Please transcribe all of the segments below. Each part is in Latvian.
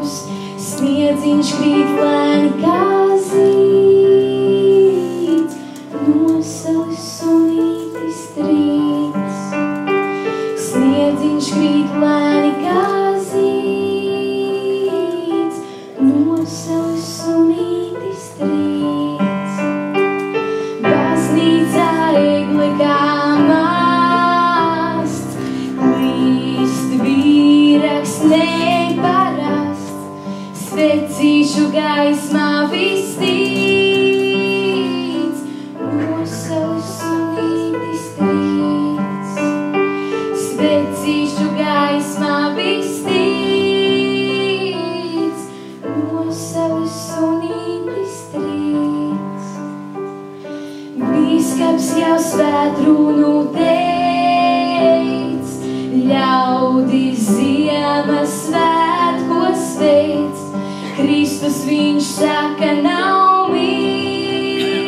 augus, sniedziņš krīt lēni kā zīds, nosalis sunītis trīc. Sniedziņš krīt lēni kā zīds, nosalis sunītis trīc. Baznīcā egle kā masts, klīst vīraks neparasts, svecīšu gaismā viss tīc, nosalis sunītis trīc. Svecīšu gaismā viss tīc, nosalis sunītis trīc. Bīskaps jau svētrunu teic, ļaudis Ziemassvētkos sveic, Kristus viņš saka nav mīts,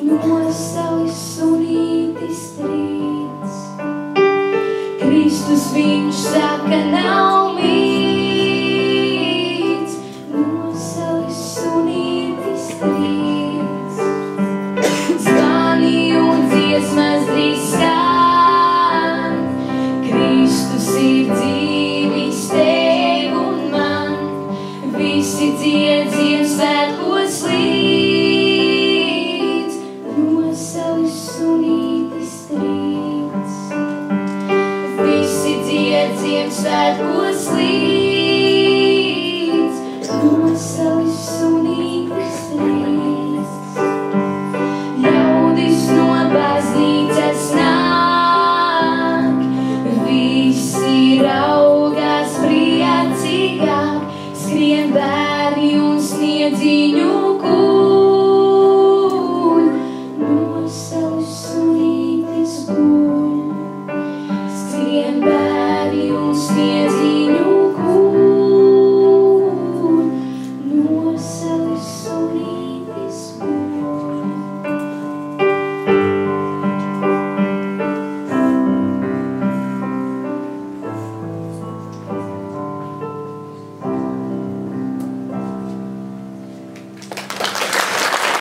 nosalis sunītis trīc. Kristus viņš saka nav mīts, nosalis sunītis trīc. Zvani un dziesmas drīz skan, Kristus ir dzīvis tev un man, visi dzied Ziemassvētkos līdz, nosalis sunītis trīc. Visi dzied Ziemassvētkos līdz, nosalis